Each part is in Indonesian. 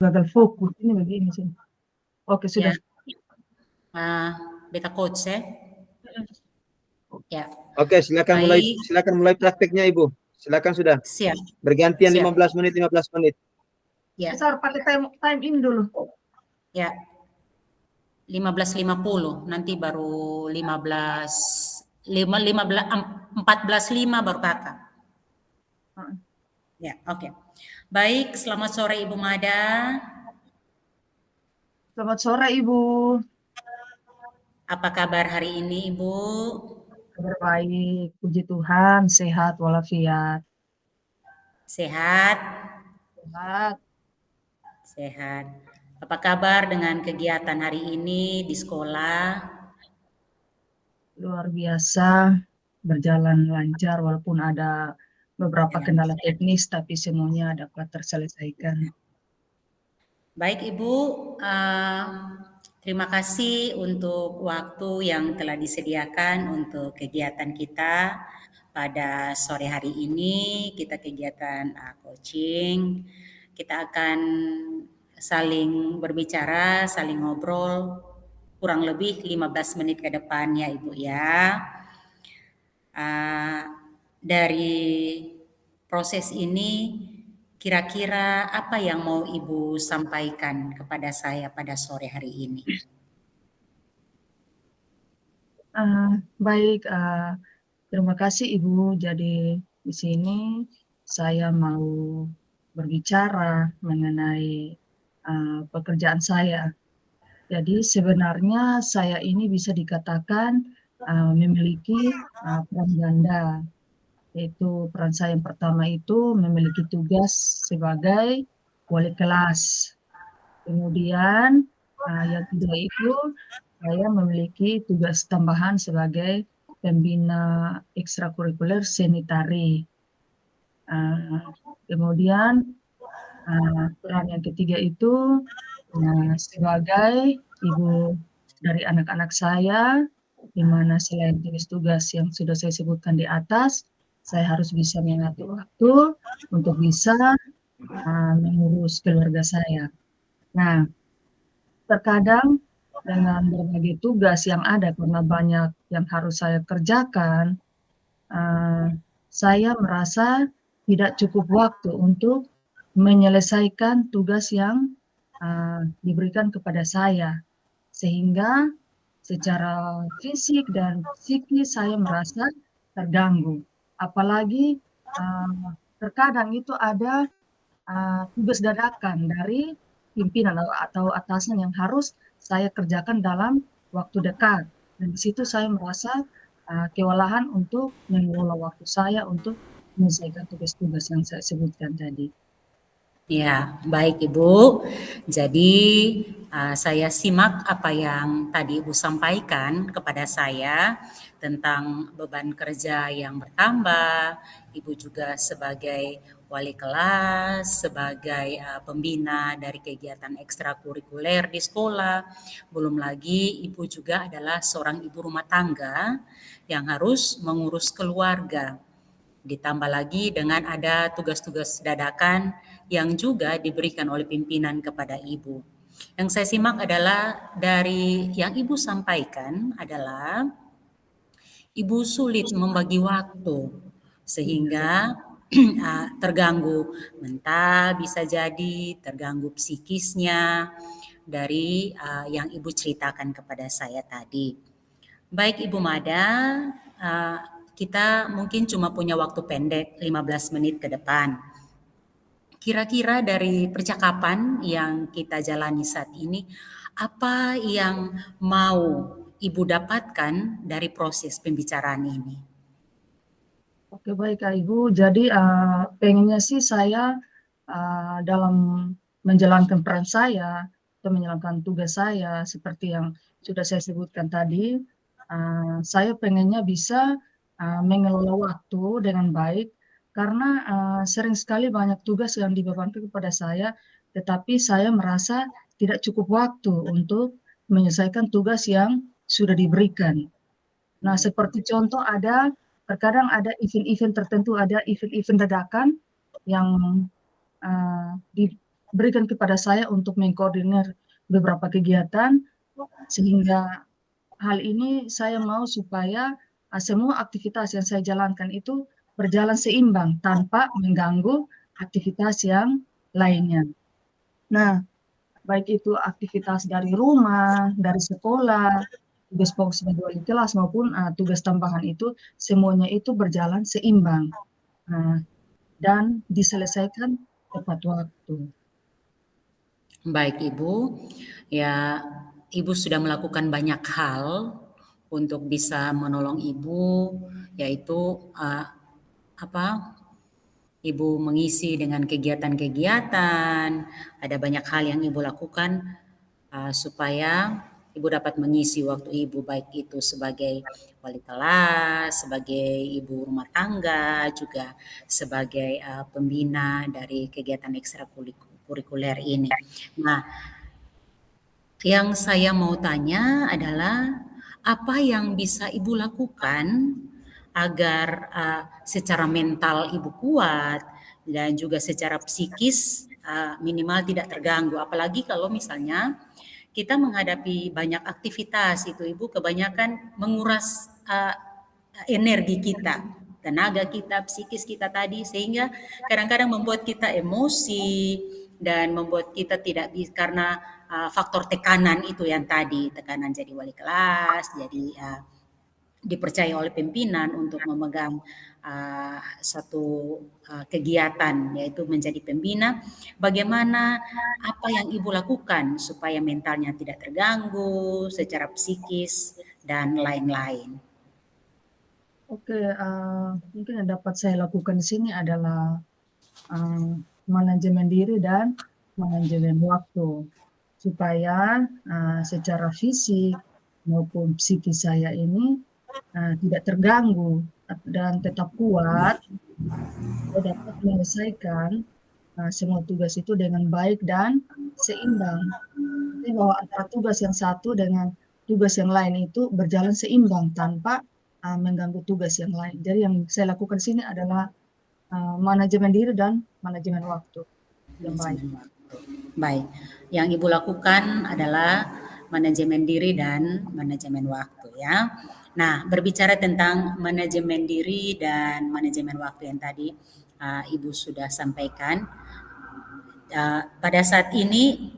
gagal fokus, ini begini sih. Oke, sudah. Ya, beta coach ya. Ya, Oke, baik. silakan mulai prakteknya Ibu. Silakan sudah. Siap, Bergantian siap. 15 menit, 15 menit. Ya, Bisa harus pakai time ini dulu. ya. 15.50, nanti baru 14.5 baru kakak. Ya, oke. Baik, selamat sore Ibu Mada. Selamat sore Ibu. Apa kabar hari ini Ibu? Kabar baik, puji Tuhan, sehat walafiat. Sehat? Sehat. Sehat. Apa kabar dengan kegiatan hari ini di sekolah? Luar biasa, berjalan lancar walaupun ada beberapa kendala teknis, tapi semuanya dapat terselesaikan. Baik Ibu, terima kasih untuk waktu yang telah disediakan untuk kegiatan kita pada sore hari ini. Kita kegiatan coaching, kita akan saling berbicara, saling ngobrol kurang lebih 15 menit ke depan ya Ibu ya. Dari proses ini kira-kira apa yang mau Ibu sampaikan kepada saya pada sore hari ini? Baik, terima kasih Ibu. Jadi di sini saya mau berbicara mengenai pekerjaan saya. Jadi sebenarnya saya ini bisa dikatakan memiliki peran ganda, yaitu peran saya yang pertama itu memiliki tugas sebagai wali kelas. Kemudian yang kedua itu saya memiliki tugas tambahan sebagai pembina ekstrakurikuler seni tari. Kemudian peran yang ketiga itu sebagai ibu dari anak-anak saya, di mana selain tugas-tugas yang sudah saya sebutkan di atas, saya harus bisa mengatur waktu untuk bisa mengurus keluarga saya. Nah, terkadang dengan berbagai tugas yang ada karena banyak yang harus saya kerjakan, saya merasa tidak cukup waktu untuk menyelesaikan tugas yang diberikan kepada saya. Sehingga secara fisik dan psikis saya merasa terganggu. Apalagi terkadang itu ada tugas dadakan dari pimpinan atau atasan yang harus saya kerjakan dalam waktu dekat. Dan di situ saya merasa kewalahan untuk mengelola waktu saya untuk menyelesaikan tugas-tugas yang saya sebutkan tadi. Ya, baik Ibu. Jadi saya simak apa yang tadi Ibu sampaikan kepada saya tentang beban kerja yang bertambah. Ibu juga sebagai wali kelas, sebagai pembina dari kegiatan ekstrakurikuler di sekolah. Belum lagi Ibu juga adalah seorang ibu rumah tangga yang harus mengurus keluarga. Ditambah lagi dengan ada tugas-tugas dadakan yang juga diberikan oleh pimpinan kepada Ibu. Yang saya simak adalah dari yang Ibu sampaikan adalah Ibu sulit membagi waktu sehingga terganggu mental bisa jadi, terganggu psikisnya dari yang Ibu ceritakan kepada saya tadi. Baik Ibu Mada, kita mungkin cuma punya waktu pendek 15 menit ke depan. Kira-kira dari percakapan yang kita jalani saat ini, apa yang mau Ibu dapatkan dari proses pembicaraan ini? Oke, baik Kak Ibu. Jadi pengennya sih saya dalam menjalankan peran saya atau menjalankan tugas saya seperti yang sudah saya sebutkan tadi, saya pengennya bisa mengelola waktu dengan baik karena sering sekali banyak tugas yang dibebankan kepada saya, tetapi saya merasa tidak cukup waktu untuk menyelesaikan tugas yang sudah diberikan. Nah, seperti contoh terkadang ada event-event tertentu, ada event-event dadakan yang berikan kepada saya untuk mengkoordinir beberapa kegiatan, sehingga hal ini saya mau supaya semua aktivitas yang saya jalankan itu berjalan seimbang tanpa mengganggu aktivitas yang lainnya. Nah, baik itu aktivitas dari rumah, dari sekolah, tugas pokok sebagai wali kelas maupun tugas tambahan itu semuanya itu berjalan seimbang dan diselesaikan tepat waktu. Baik Ibu, ya Ibu sudah melakukan banyak hal untuk bisa menolong Ibu, yaitu Ibu mengisi dengan kegiatan-kegiatan, ada banyak hal yang Ibu lakukan supaya Ibu dapat mengisi waktu Ibu, baik itu sebagai wali kelas, sebagai ibu rumah tangga, juga sebagai pembina dari kegiatan ekstrakurikuler ini. Nah, yang saya mau tanya adalah apa yang bisa Ibu lakukan agar secara mental Ibu kuat dan juga secara psikis minimal tidak terganggu. Apalagi kalau misalnya kita menghadapi banyak aktivitas itu Ibu, kebanyakan menguras energi kita, tenaga kita, psikis kita tadi, sehingga kadang-kadang membuat kita emosi dan membuat kita tidak bisa karena faktor tekanan itu yang tadi, tekanan jadi wali kelas, jadi dipercaya oleh pimpinan untuk memegang satu kegiatan, yaitu menjadi pembina. Bagaimana apa yang Ibu lakukan supaya mentalnya tidak terganggu secara psikis dan lain-lain? Oke, mungkin yang dapat saya lakukan di sini adalah manajemen diri dan manajemen waktu, supaya secara fisik maupun psikis saya ini tidak terganggu dan tetap kuat, saya dapat menyelesaikan semua tugas itu dengan baik dan seimbang. Jadi bahwa antara tugas yang satu dengan tugas yang lain itu berjalan seimbang tanpa mengganggu tugas yang lain. Jadi yang saya lakukan di sini adalah manajemen diri dan manajemen waktu yang baik. Manajemen waktu. Baik, yang Ibu lakukan adalah manajemen diri dan manajemen waktu ya. Nah, berbicara tentang manajemen diri dan manajemen waktu yang tadi Ibu sudah sampaikan, pada saat ini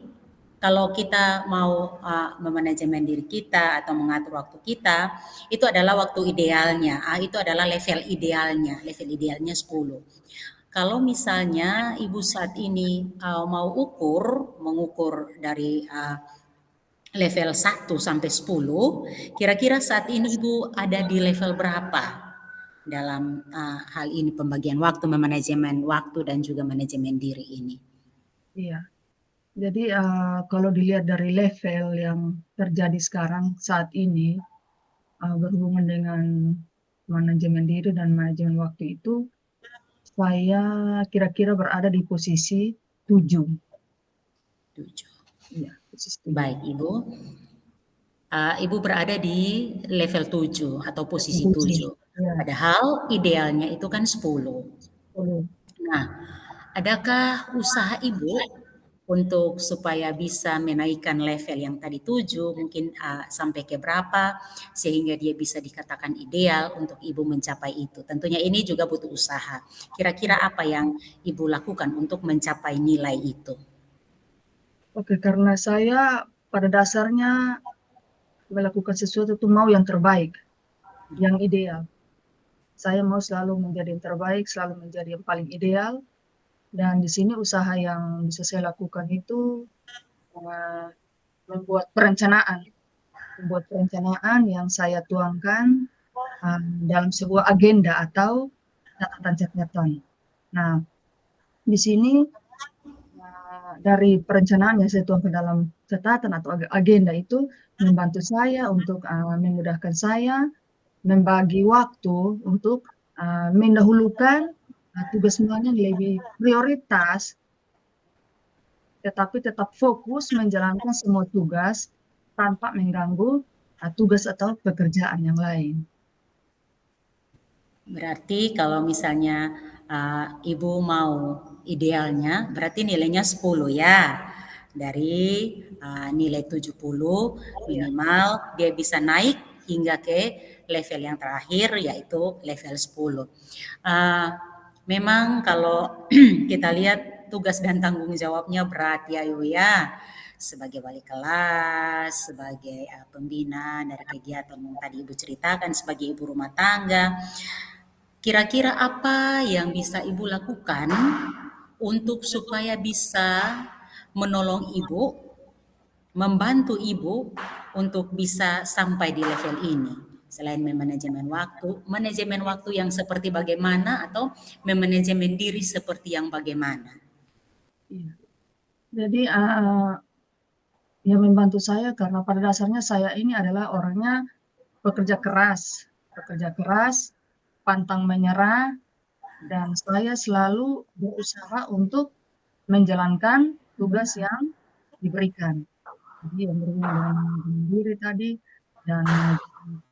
kalau kita mau memanajemen diri kita atau mengatur waktu kita, itu adalah waktu idealnya. Itu adalah level idealnya 10. Kalau misalnya Ibu saat ini mau mengukur dari level 1 sampai 10, kira-kira saat ini Ibu ada di level berapa dalam hal ini pembagian waktu, manajemen waktu dan juga manajemen diri ini? Iya. Jadi kalau dilihat dari level yang terjadi sekarang saat ini berhubungan dengan manajemen diri dan manajemen waktu itu, saya kira-kira berada di posisi 7. 7. Iya, posisi 7. Baik Ibu. Ibu berada di level 7 atau posisi 7. Ya. Padahal idealnya itu kan 10. 10. Nah, adakah usaha Ibu untuk supaya bisa menaikkan level yang tadi 7 mungkin sampai ke berapa sehingga dia bisa dikatakan ideal untuk Ibu mencapai itu? Tentunya ini juga butuh usaha. Kira-kira apa yang Ibu lakukan untuk mencapai nilai itu? Oke, karena saya pada dasarnya melakukan sesuatu itu mau yang terbaik, yang ideal. Saya mau selalu menjadi yang terbaik, selalu menjadi yang paling ideal. Dan di sini usaha yang bisa saya lakukan itu membuat perencanaan yang saya tuangkan dalam sebuah agenda atau catatan-catatan. Nah, di sini dari perencanaan yang saya tuangkan dalam catatan atau agenda itu membantu saya untuk memudahkan saya membagi waktu untuk mendahulukan tugas semuanya lebih prioritas, tetapi tetap fokus menjalankan semua tugas tanpa mengganggu tugas atau pekerjaan yang lain. Berarti kalau misalnya Ibu mau idealnya berarti nilainya 10 ya. Dari nilai 70 minimal dia bisa naik hingga ke level yang terakhir yaitu level 10. Memang kalau kita lihat tugas dan tanggung jawabnya berat ya Ibu ya. Sebagai wali kelas, sebagai pembina dari kegiatan yang tadi Ibu ceritakan, sebagai ibu rumah tangga. Kira-kira apa yang bisa Ibu lakukan untuk supaya bisa menolong Ibu, membantu Ibu untuk bisa sampai di level ini? Selain manajemen waktu yang seperti bagaimana atau memanajemen diri seperti yang bagaimana? Iya. Jadi yang membantu saya karena pada dasarnya saya ini adalah orangnya pekerja keras, pantang menyerah, dan saya selalu berusaha untuk menjalankan tugas yang diberikan. Jadi yang berhubungan dengan manajemen diri tadi dan manajemen.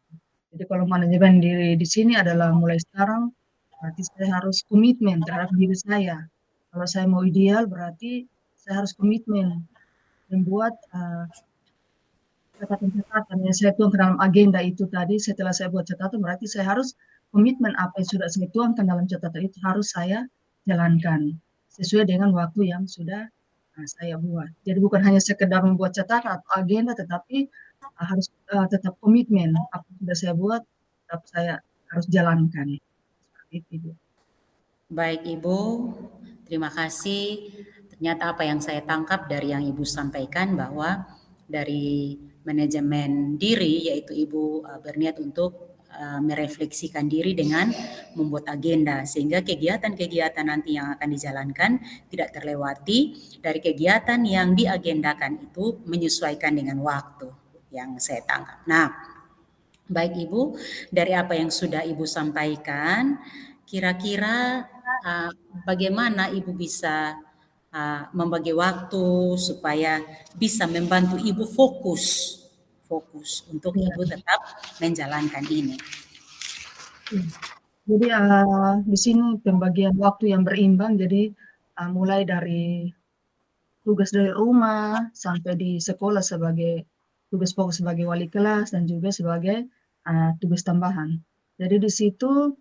Jadi kalau manajemen diri di sini adalah mulai sekarang berarti saya harus komitmen terhadap diri saya. Kalau saya mau ideal berarti saya harus komitmen membuat catatan-catatan yang saya tuang ke dalam agenda itu tadi. Setelah saya buat catatan berarti saya harus komitmen apa yang sudah saya tuangkan dalam catatan itu harus saya jalankan sesuai dengan waktu yang sudah saya buat. Jadi bukan hanya sekedar membuat catatan atau agenda, tetapi harus tetap komitmen apa yang sudah saya buat, tetap saya harus jalankan. Seperti itu. Baik Ibu, terima kasih. Ternyata apa yang saya tangkap dari yang Ibu sampaikan bahwa dari manajemen diri yaitu Ibu berniat untuk merefleksikan diri dengan membuat agenda sehingga kegiatan-kegiatan nanti yang akan dijalankan tidak terlewati dari kegiatan yang diagendakan itu menyesuaikan dengan waktu yang saya tangkap. Nah, baik Ibu, dari apa yang sudah Ibu sampaikan, kira-kira bagaimana Ibu bisa membagi waktu supaya bisa membantu Ibu fokus untuk Ya. Ibu tetap menjalankan ini. Jadi di sini pembagian waktu yang berimbang. Jadi mulai dari tugas dari rumah sampai di sekolah sebagai tugas pokok sebagai wali kelas dan juga sebagai tugas tambahan. Jadi di situ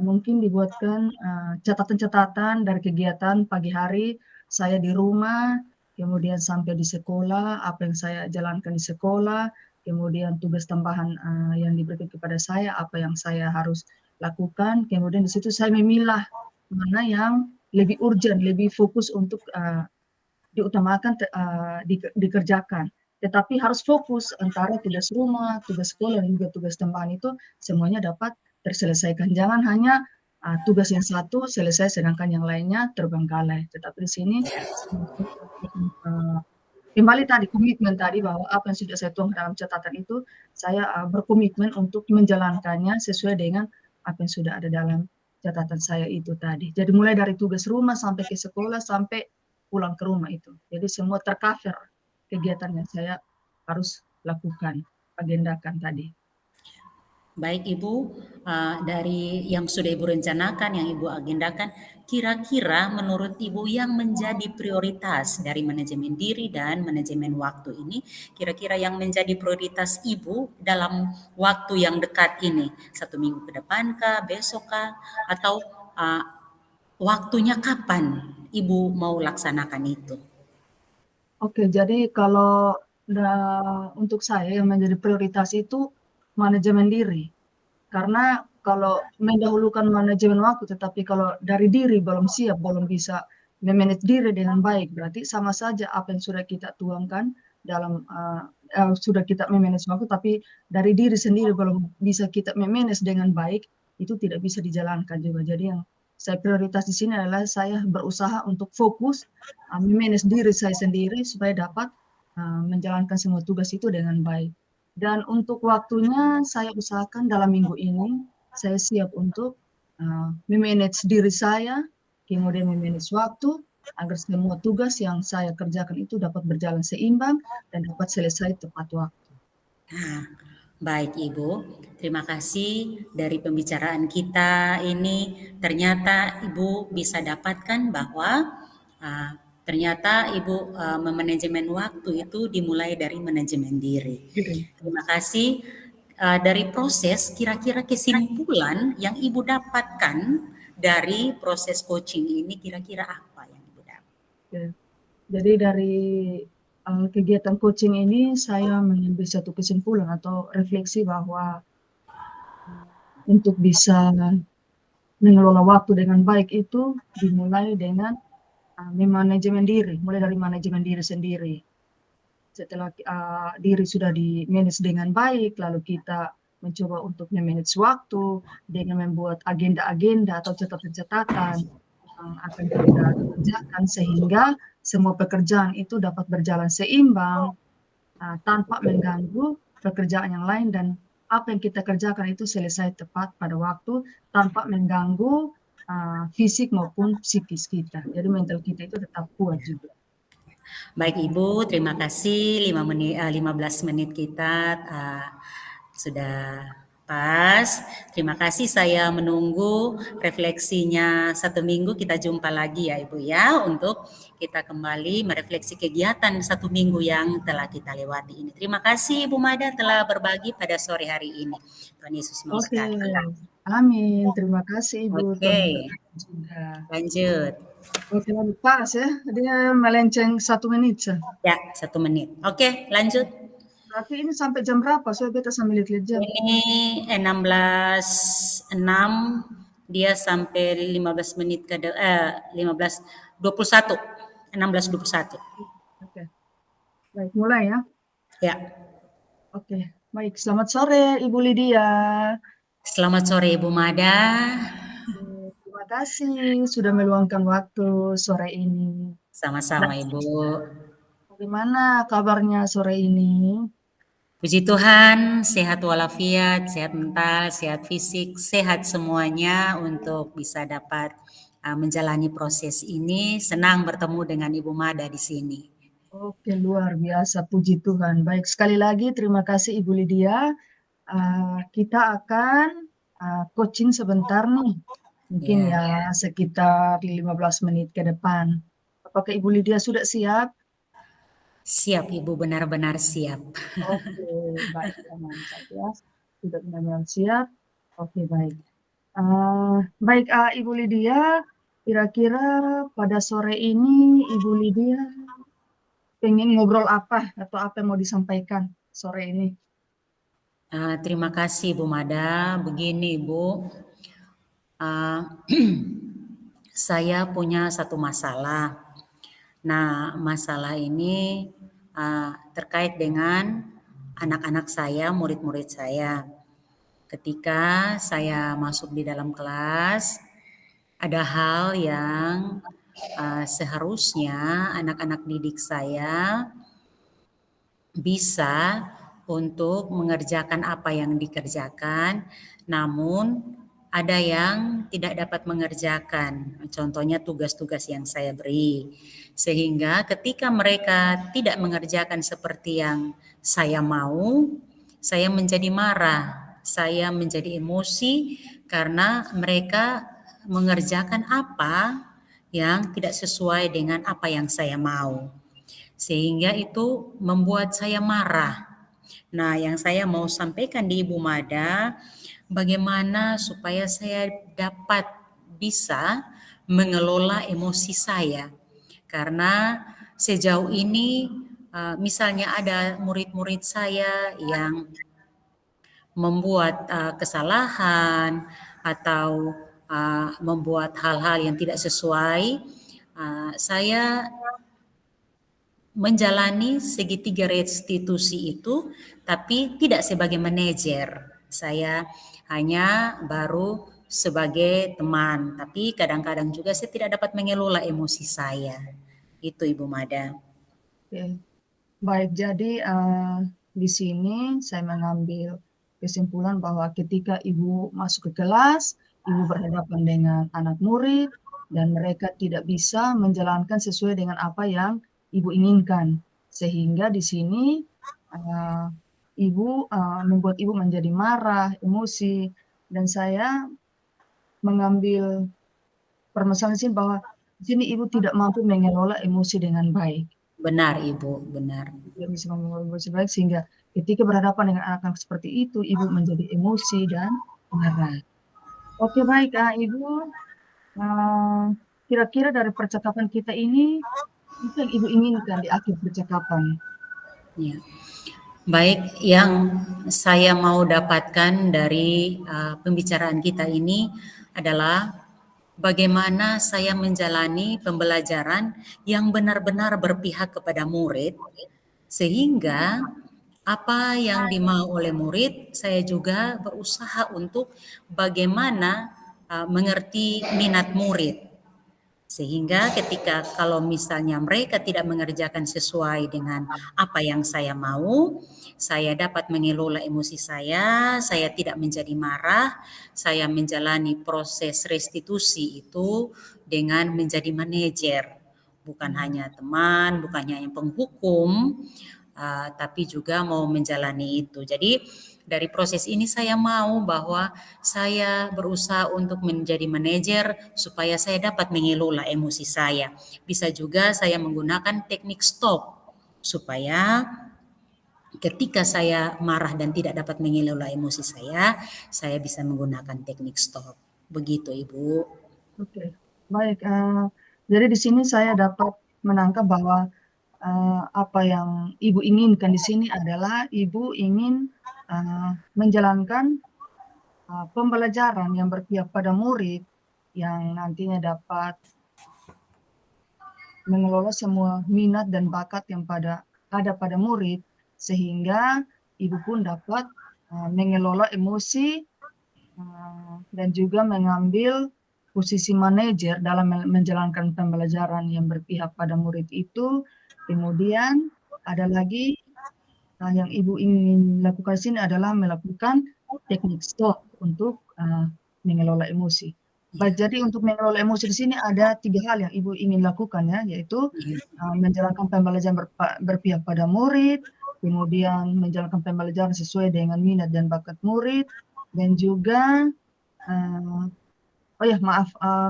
mungkin dibuatkan catatan-catatan dari kegiatan pagi hari saya di rumah, kemudian sampai di sekolah, apa yang saya jalankan di sekolah, kemudian tugas tambahan yang diberikan kepada saya, apa yang saya harus lakukan, kemudian di situ saya memilah mana yang lebih urgent, lebih fokus untuk diutamakan dikerjakan. Tetapi harus fokus antara tugas rumah, tugas sekolah, dan juga tugas tambahan itu semuanya dapat terselesaikan. Jangan hanya tugas yang satu selesai sedangkan yang lainnya terbengkalai. Tetapi di sini kembali tadi komitmen tadi bahwa apa yang sudah saya tuang dalam catatan itu saya berkomitmen untuk menjalankannya sesuai dengan apa yang sudah ada dalam catatan saya itu tadi. Jadi mulai dari tugas rumah sampai ke sekolah sampai pulang ke rumah itu. Jadi semua tercover kegiatan yang saya harus lakukan, agendakan tadi. Baik Ibu, dari yang sudah Ibu rencanakan, yang Ibu agendakan, kira-kira menurut Ibu yang menjadi prioritas dari manajemen diri dan manajemen waktu ini, kira-kira yang menjadi prioritas Ibu dalam waktu yang dekat ini, 1 minggu ke depan kah, besok kah, atau waktunya kapan Ibu mau laksanakan itu? Oke, jadi kalau untuk saya yang menjadi prioritas itu manajemen diri. Karena kalau mendahulukan manajemen waktu, tetapi kalau dari diri belum siap, belum bisa memanage diri dengan baik, berarti sama saja apa yang sudah kita tuangkan dalam sudah kita memanage waktu, tapi dari diri sendiri belum bisa kita memanage dengan baik, itu tidak bisa dijalankan juga. Jadi yang saya prioritas di sini adalah saya berusaha untuk fokus memanage diri saya sendiri supaya dapat menjalankan semua tugas itu dengan baik. Dan untuk waktunya saya usahakan dalam minggu ini, saya siap untuk memanage diri saya, kemudian memanage waktu, agar semua tugas yang saya kerjakan itu dapat berjalan seimbang dan dapat selesai tepat waktu. Nah, Baik Ibu, terima kasih dari pembicaraan kita ini. Ternyata Ibu bisa dapatkan bahwa ternyata Ibu memanajemen waktu itu dimulai dari manajemen diri. Gitu. Terima kasih. Dari proses, kira-kira kesimpulan yang Ibu dapatkan dari proses coaching ini kira-kira apa yang Ibu dapat? Ya. Jadi dari kegiatan coaching ini saya mengambil satu kesimpulan atau refleksi bahwa untuk bisa mengelola waktu dengan baik itu dimulai dengan memanajemen diri, mulai dari manajemen diri sendiri. Setelah diri sudah di-manage dengan baik, lalu kita mencoba untuk me-manage waktu dengan membuat agenda-agenda atau catatan-catatan yang akan kita kerjakan sehingga semua pekerjaan itu dapat berjalan seimbang tanpa mengganggu pekerjaan yang lain dan apa yang kita kerjakan itu selesai tepat pada waktu tanpa mengganggu fisik maupun psikis kita. Jadi mental kita itu tetap kuat juga. Baik Ibu, terima kasih 15 menit kita sudah pas. Terima kasih, saya menunggu refleksinya 1 minggu, kita jumpa lagi ya Ibu ya, untuk kita kembali merefleksi kegiatan 1 minggu yang telah kita lewati ini. Terima kasih Ibu Mada telah berbagi pada sore hari ini. Tuhan Yesus Oke, memberkati. amin. Terima kasih Ibu. Oke, Juga. lanjut. Oke, lalu pas ya. Dia melenceng 1 menit sah. Ya, 1 menit. Oke, lanjut. Berarti ini sampai jam berapa? Soalnya beta sambil lihat jam. Ini 16.06, dia sampai 15 menit ke 15.21, 16.21. Oke. Baik, mulai ya. Ya. Oke, baik. Selamat sore Ibu Lydia. Selamat sore Ibu Mada. Terima kasih sudah meluangkan waktu sore ini. Sama-sama Ibu. Bagaimana kabarnya sore ini? Puji Tuhan, sehat walafiat, sehat mental, sehat fisik, sehat semuanya untuk bisa dapat menjalani proses ini. Senang bertemu dengan Ibu Mada di sini. Oke, luar biasa, puji Tuhan. Baik, sekali lagi terima kasih Ibu Lydia. Kita akan coaching sebentar nih. Mungkin ya sekitar 15 menit ke depan. Apakah Ibu Lydia sudah siap? Siap Ibu, benar-benar siap. Oke, baik, mantap ya. Sudah benar-benar siap. Oke, baik. Baik, Ibu Lydia, kira-kira pada sore ini Ibu Lydia pengen ngobrol apa atau apa yang mau disampaikan sore ini? Terima kasih Bu Mada. Begini Bu, saya punya satu masalah. Nah, masalah ini terkait dengan anak-anak saya, murid-murid saya. Ketika saya masuk di dalam kelas, ada hal yang seharusnya anak-anak didik saya bisa untuk mengerjakan apa yang dikerjakan, namun ada yang tidak dapat mengerjakan, contohnya tugas-tugas yang saya beri. Sehingga ketika mereka tidak mengerjakan seperti yang saya mau, saya menjadi marah, saya menjadi emosi karena mereka mengerjakan apa yang tidak sesuai dengan apa yang saya mau. Sehingga itu membuat saya marah. Nah, yang saya mau sampaikan di Ibu Mada, bagaimana supaya saya dapat bisa mengelola emosi saya. Karena sejauh ini misalnya ada murid-murid saya yang membuat kesalahan atau membuat hal-hal yang tidak sesuai, saya menjalani segitiga restitusi itu, tapi tidak sebagai manajer. Saya hanya baru sebagai teman, tapi kadang-kadang juga saya tidak dapat mengelola emosi saya. Itu Ibu Mada. Oke. Baik, jadi di sini saya mengambil kesimpulan bahwa ketika Ibu masuk ke kelas, Ibu berhadapan dengan anak murid, dan mereka tidak bisa menjalankan sesuai dengan apa yang Ibu inginkan. Sehingga di sini ibu membuat ibu menjadi marah, emosi, dan saya mengambil permasalahan di sini bahwa di sini ibu tidak mampu mengelola emosi dengan baik. Benar Ibu, benar. Tidak bisa mengelola emosi baik sehingga ketika berhadapan dengan anak-anak seperti itu, ibu menjadi emosi dan marah. Oke baik, Ibu, kira-kira dari percakapan kita ini, apa yang ibu inginkan di akhir percakapan? Ya. Baik, yang saya mau dapatkan dari pembicaraan kita ini adalah bagaimana saya menjalani pembelajaran yang benar-benar berpihak kepada murid, sehingga apa yang dimau oleh murid, saya juga berusaha untuk bagaimana mengerti minat murid. Sehingga ketika kalau misalnya mereka tidak mengerjakan sesuai dengan apa yang saya mau, saya dapat mengelola emosi saya tidak menjadi marah, saya menjalani proses restitusi itu dengan menjadi manajer. Bukan hanya teman, bukan hanya penghukum, tapi juga mau menjalani itu. Jadi dari proses ini saya mau bahwa saya berusaha untuk menjadi manajer supaya saya dapat mengelola emosi saya. Bisa juga saya menggunakan teknik stop supaya ketika saya marah dan tidak dapat mengelola emosi saya bisa menggunakan teknik stop. Begitu Ibu. Oke, baik. Jadi di sini saya dapat menangkap bahwa apa yang ibu inginkan di sini adalah ibu ingin menjalankan pembelajaran yang berpihak pada murid yang nantinya dapat mengelola semua minat dan bakat yang ada pada murid, sehingga ibu pun dapat mengelola emosi dan juga mengambil posisi manajer dalam menjalankan pembelajaran yang berpihak pada murid itu. Kemudian ada lagi yang ibu ingin lakukan di sini adalah melakukan teknik stop untuk mengelola emosi. Baik, jadi untuk mengelola emosi di sini ada 3 hal yang ibu ingin lakukan ya, yaitu menjalankan pembelajaran berpihak pada murid, kemudian menjalankan pembelajaran sesuai dengan minat dan bakat murid, dan juga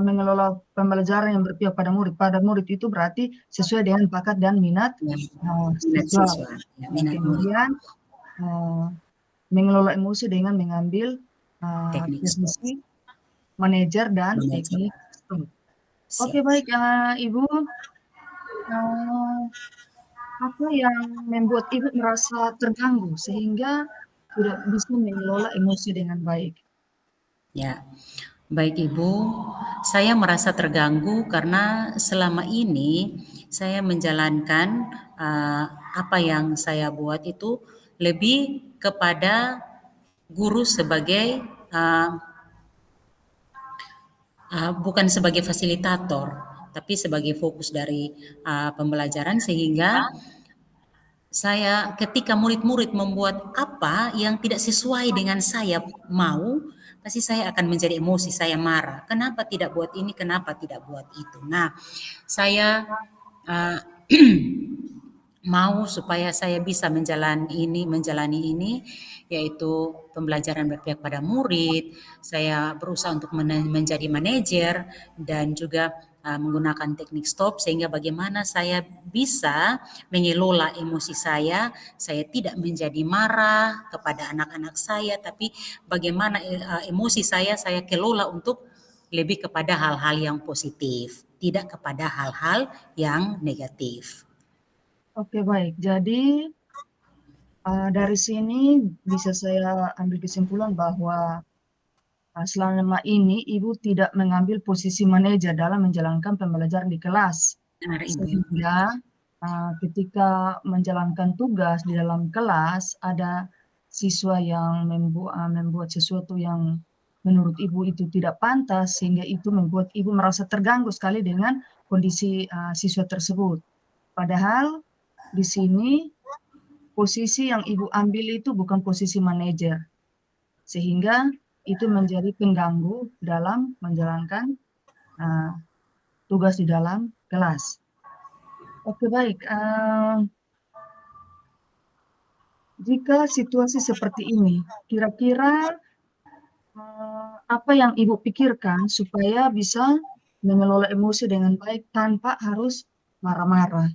mengelola pembelajaran yang berpihak pada murid. Pada murid itu berarti sesuai dengan bakat dan minat Ya, minat siswa. siswa, ya, minat murid. Kemudian mengelola emosi dengan mengambil Teknik stop. posisi manajer dan Manajer. teknik stop. Oke Siap. baik, Ibu, apa yang membuat Ibu merasa terganggu sehingga tidak bisa mengelola emosi dengan baik? Ya, baik Ibu, saya merasa terganggu karena selama ini saya menjalankan apa yang saya buat itu lebih kepada guru sebagai bukan sebagai fasilitator, tapi sebagai fokus dari pembelajaran sehingga saya ketika murid-murid membuat apa yang tidak sesuai dengan saya mau, pasti saya akan menjadi emosi, saya marah. Kenapa tidak buat ini, kenapa tidak buat itu. Nah, saya uh, mau supaya saya bisa menjalani ini yaitu pembelajaran berpihak pada murid, saya berusaha untuk menjadi manajer dan juga menggunakan teknik stop sehingga bagaimana saya bisa mengelola emosi saya tidak menjadi marah kepada anak-anak saya tapi bagaimana emosi saya kelola untuk lebih kepada hal-hal yang positif, tidak kepada hal-hal yang negatif. Oke baik, jadi dari sini bisa saya ambil kesimpulan bahwa selama ini Ibu tidak mengambil posisi manajer dalam menjalankan pembelajaran di kelas. Benar Ibu. Sehingga ketika menjalankan tugas di dalam kelas, ada siswa yang membuat sesuatu yang menurut Ibu itu tidak pantas, sehingga itu membuat Ibu merasa terganggu sekali dengan kondisi siswa tersebut. Padahal di sini posisi yang Ibu ambil itu bukan posisi manajer, sehingga itu menjadi pengganggu dalam menjalankan tugas di dalam kelas. Oke baik, jika situasi seperti ini, kira-kira apa yang Ibu pikirkan supaya bisa mengelola emosi dengan baik tanpa harus marah-marah?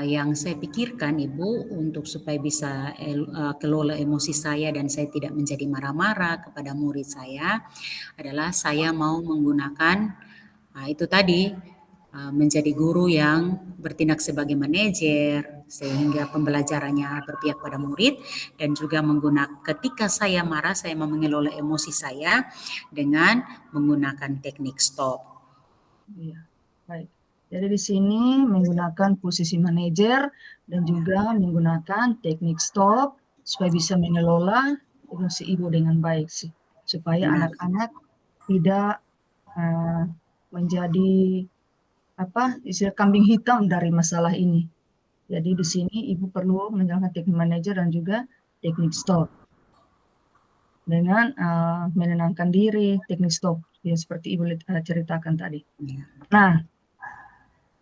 Yang saya pikirkan Ibu untuk supaya bisa kelola emosi saya dan saya tidak menjadi marah-marah kepada murid saya adalah saya mau menggunakan itu tadi menjadi guru yang bertindak sebagai manajer sehingga pembelajarannya berpihak pada murid dan juga menggunakan ketika saya marah saya mau mengelola emosi saya dengan menggunakan teknik stop. Iya, baik. Jadi di sini menggunakan posisi manajer dan juga menggunakan teknik stop supaya bisa mengelola emosi Ibu dengan baik sih. Supaya Benar. anak-anak tidak menjadi istilah kambing hitam dari masalah ini. Jadi di sini Ibu perlu menjalankan teknik manajer dan juga teknik stop dengan menenangkan diri, teknik stop yang seperti Ibu ceritakan tadi. Ya. Nah,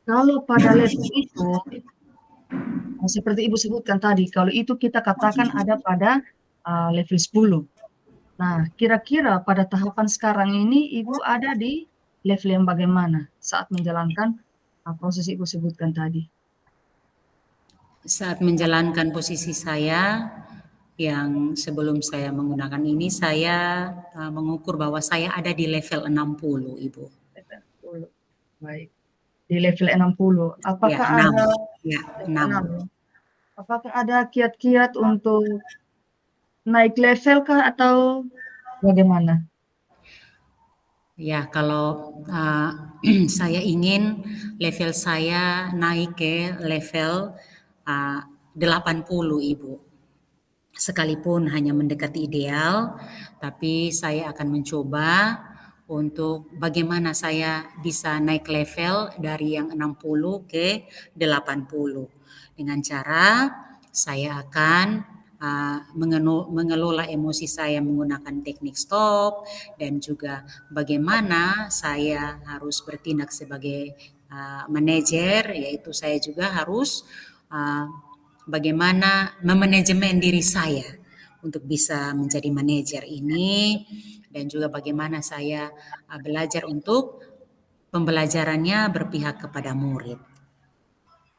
kalau pada level itu, seperti Ibu sebutkan tadi, kalau itu kita katakan ada pada level 10. Nah, kira-kira pada tahapan sekarang ini Ibu ada di level yang bagaimana saat menjalankan proses Ibu sebutkan tadi? Saat menjalankan posisi saya yang sebelum saya menggunakan ini saya mengukur bahwa saya ada di level 60, Ibu. 60. Baik. Di level 60. Ya, Apakah 6. ada Ya, level 6. 6 ya? Apakah ada kiat-kiat untuk naik level kah atau bagaimana? Ya, kalau saya ingin level saya naik ke level 80, Ibu. Sekalipun hanya mendekati ideal, tapi saya akan mencoba untuk bagaimana saya bisa naik level dari yang 60 ke 80. Dengan cara saya akan mengelola emosi saya menggunakan teknik stop dan juga bagaimana saya harus bertindak sebagai manajer, yaitu saya juga harus bagaimana memanajemen diri saya untuk bisa menjadi manajer ini dan juga bagaimana saya belajar untuk pembelajarannya berpihak kepada murid.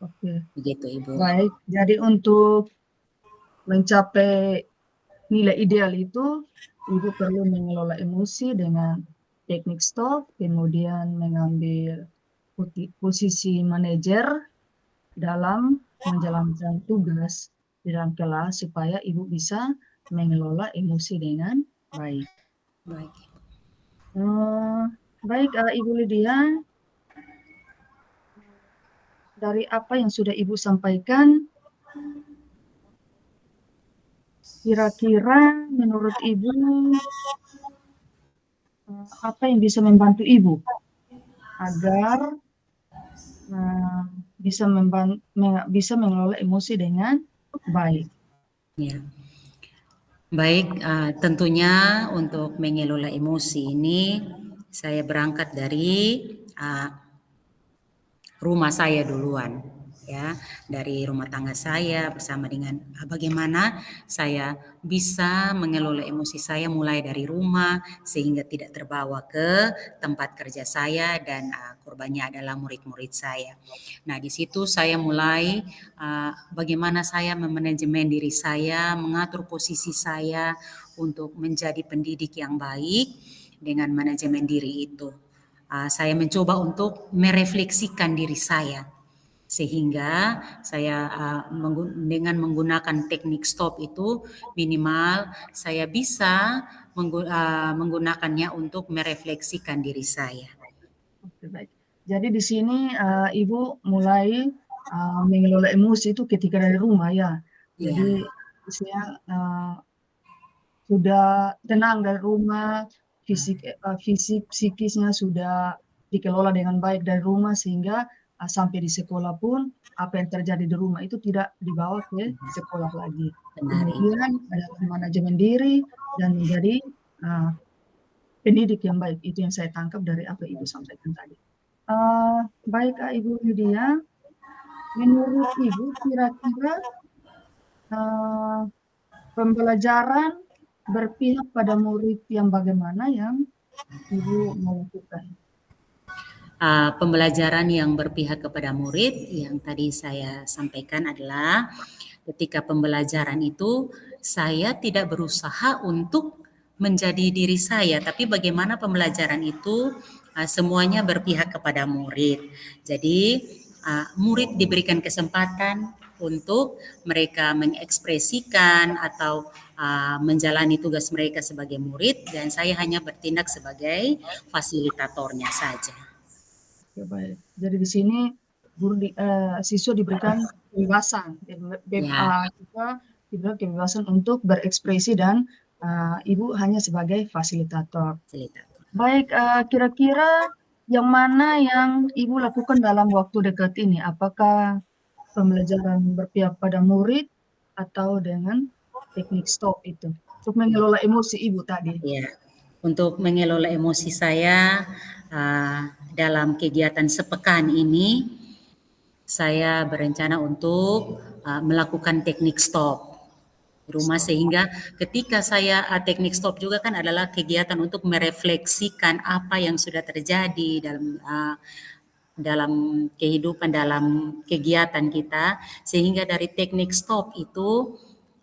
Oke, Begitu, Ibu. baik. Jadi untuk mencapai nilai ideal itu, Ibu perlu mengelola emosi dengan teknik stop, kemudian mengambil posisi manajer dalam menjalankan tugas di dalam kelas supaya Ibu bisa mengelola emosi dengan baik. Baik. Baik, Ibu Lydia, dari apa yang sudah Ibu sampaikan, kira-kira menurut Ibu apa yang bisa membantu Ibu agar bisa mengelola emosi dengan baik? Ya. Baik, tentunya untuk mengelola emosi ini saya berangkat dari rumah saya duluan, ya, dari rumah tangga saya bersama dengan bagaimana saya bisa mengelola emosi saya mulai dari rumah sehingga tidak terbawa ke tempat kerja saya dan korbannya adalah murid-murid saya. Nah, di situ saya mulai bagaimana saya memanajemen diri saya, mengatur posisi saya untuk menjadi pendidik yang baik dengan manajemen diri itu. Saya mencoba untuk merefleksikan diri saya sehingga saya dengan menggunakan teknik stop itu minimal saya bisa menggunakannya untuk merefleksikan diri saya. Oke, baik. Jadi di sini Ibu mulai mengelola emosi itu ketika dari rumah ya. Iya, Jadi istilahnya sudah tenang dari rumah, fisik, psikisnya sudah dikelola dengan baik dari rumah sehingga sampai di sekolah pun apa yang terjadi di rumah itu tidak dibawa ke sekolah lagi. benar Ibu. Kemudian ada manajemen diri dan menjadi pendidik yang baik. Itu yang saya tangkap dari apa Ibu sampaikan tadi. Baik, Ibu Lydia. menurut Ibu kira-kira pembelajaran berpihak pada murid yang bagaimana yang Ibu mau lakukan? Pembelajaran yang berpihak kepada murid yang tadi saya sampaikan adalah ketika pembelajaran itu saya tidak berusaha untuk menjadi diri saya, tapi bagaimana pembelajaran itu semuanya berpihak kepada murid. Jadi murid diberikan kesempatan untuk mereka mengekspresikan atau menjalani tugas mereka sebagai murid, dan saya hanya bertindak sebagai fasilitatornya saja. Ya, baik. Jadi di sini siswa diberikan kebebasan, Ya, siswa diberikan kebebasan untuk berekspresi dan Ibu hanya sebagai fasilitator. fasilitator. Baik, kira-kira yang mana yang Ibu lakukan dalam waktu dekat ini? Apakah pembelajaran berpihak pada murid atau dengan teknik stop itu? Untuk mengelola emosi Ibu tadi. Ya, untuk mengelola emosi saya dalam kegiatan sepekan ini, saya berencana untuk melakukan teknik stop di rumah, Stop. sehingga ketika saya teknik stop juga kan adalah kegiatan untuk merefleksikan apa yang sudah terjadi dalam kehidupan, dalam kegiatan kita, sehingga dari teknik stop itu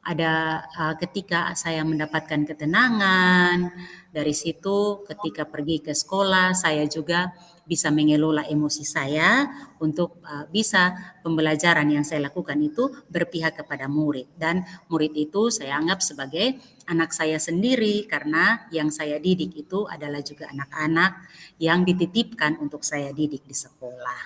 ada ketika saya mendapatkan ketenangan, dari situ ketika pergi ke sekolah saya juga bisa mengelola emosi saya untuk bisa pembelajaran yang saya lakukan itu berpihak kepada murid, dan murid itu saya anggap sebagai anak saya sendiri karena yang saya didik itu adalah juga anak-anak yang dititipkan untuk saya didik di sekolah.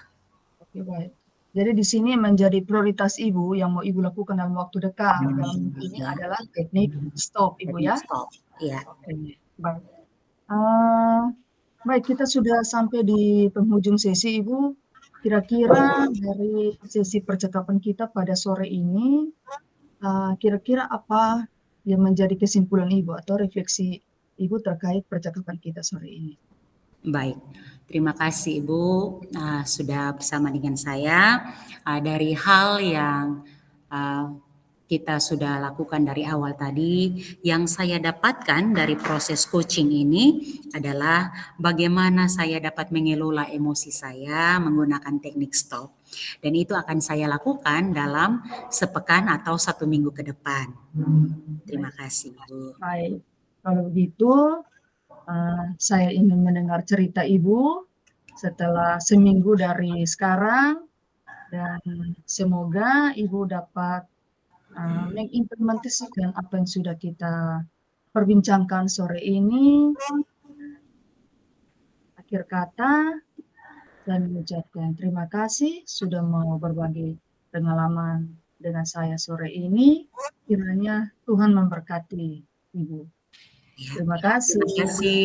Oke, baik. Jadi di sini menjadi prioritas Ibu yang mau Ibu lakukan dalam waktu dekat dalam ini Ya, adalah teknik stop, Ibu teknik ya. stop. Ya, Oke, baik. Baik, kita sudah sampai di penghujung sesi, Ibu. Kira-kira dari sesi percakapan kita pada sore ini, kira-kira apa yang menjadi kesimpulan Ibu atau refleksi Ibu terkait percakapan kita sore ini? baik. Terima kasih Ibu sudah bersama dengan saya dari hal yang uh, kita sudah lakukan dari awal tadi. Yang saya dapatkan dari proses coaching ini adalah bagaimana saya dapat mengelola emosi saya menggunakan teknik stop. Dan itu akan saya lakukan dalam sepekan atau 1 minggu ke depan. Terima kasih Ibu. Baik, kalau begitu saya ingin mendengar cerita Ibu setelah seminggu dari sekarang, dan semoga Ibu dapat mengimplementasikan apa yang sudah kita perbincangkan sore ini. Akhir kata, saya mengucapkan terima kasih sudah mau berbagi pengalaman dengan saya sore ini. Kiranya Tuhan memberkati Ibu. Terima kasih.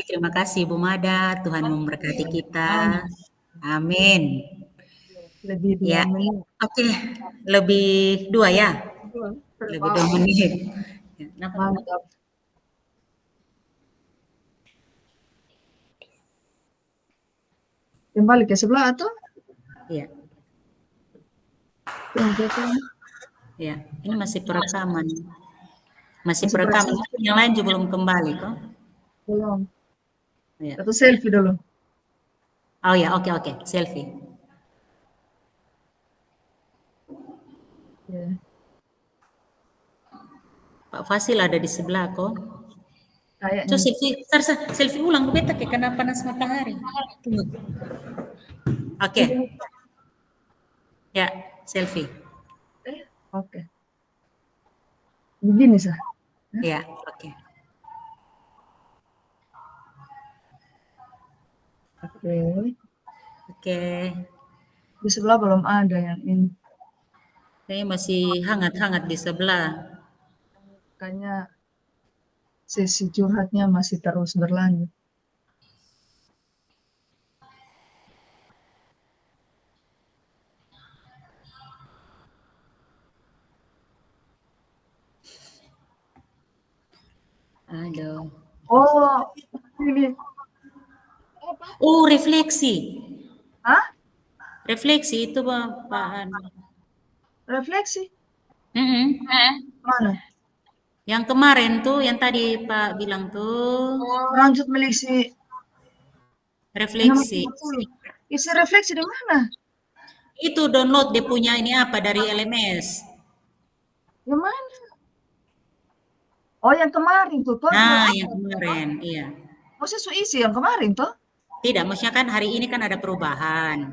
Terima kasih Bu Mada. Tuhan memberkati kita. Amin. Amin. Lebih 2 Ya, menit. oke. Lebih 2 ya? Lebih 2 Wow, menit. Ya, kenapa? mantap. Kembali ke sebelah atau? Iya, Tunjukkan. iya. Ini masih perekaman. Masih Masih perekaman. perasaan? Yang lain juga belum kembali kok. Belum. Iya. Satu selfie dulu. Oh ya, oke oke. Selfie. Ya. Pak Fasil ada di sebelah kok. Kayaknya. Terus selfie, selfie ulang beta kayak kena panas matahari. Tunggu. Oke. Ya, selfie. Oke. Begini sah. Ya, oke. Oke. Oke. Di sebelah belum ada yang ini. Kayaknya masih hangat-hangat di sebelah. Kayaknya sesi curhatnya masih terus berlanjut. Aduh. Oh, ini. Oh, refleksi. Hah? Refleksi itu Pak. Refleksi Mm-mm. mana? Yang kemarin tuh, yang tadi Pak bilang tuh Lanjut meliksi nomor refleksi. 30. Isi refleksi di mana? Itu download dia punya ini apa dari LMS. Yang mana? Oh, yang kemarin tuh. Toh belum Nah, ada. yang kemarin, iya. Maksudnya su isi yang kemarin tuh? Tidak, maksudnya kan hari ini kan ada perubahan.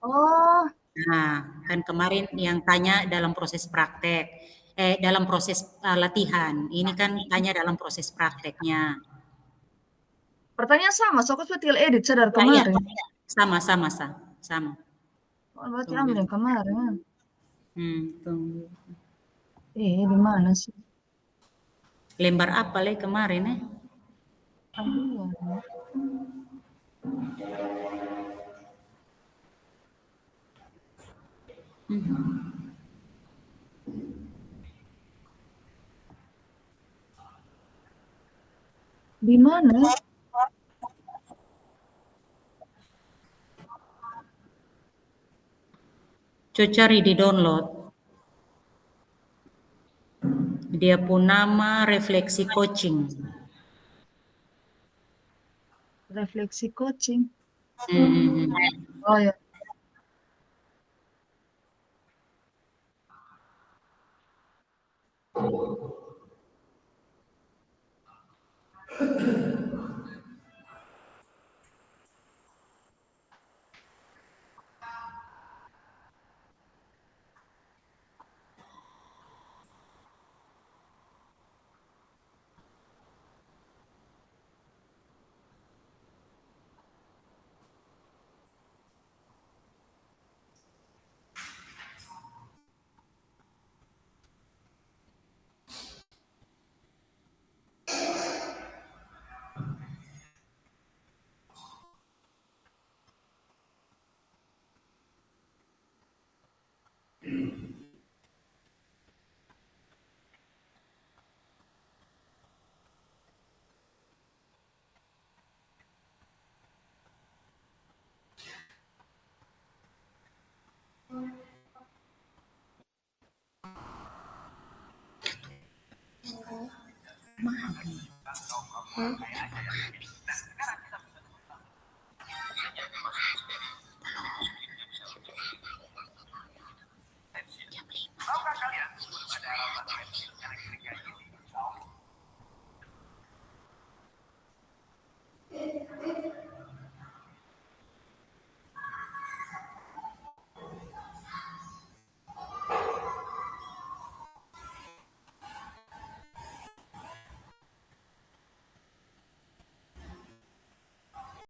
Oh, Nah, kan kemarin yang tanya dalam proses praktek, dalam proses latihan. Ini kan tanya dalam proses prakteknya. pertanyaan sama. So aku tinggal edit sadar Ya, iya, kemarin. sama. Oh, berarti Tunggu ambil dulu. yang kemarin. Ah. Tunggu. Di mana sih? Lembar apa lagi kemarin eh? Aduh. Di mana? Coba cari di download. Dia pun nama refleksi coaching. Refleksi coaching. Hmm. Oh ya.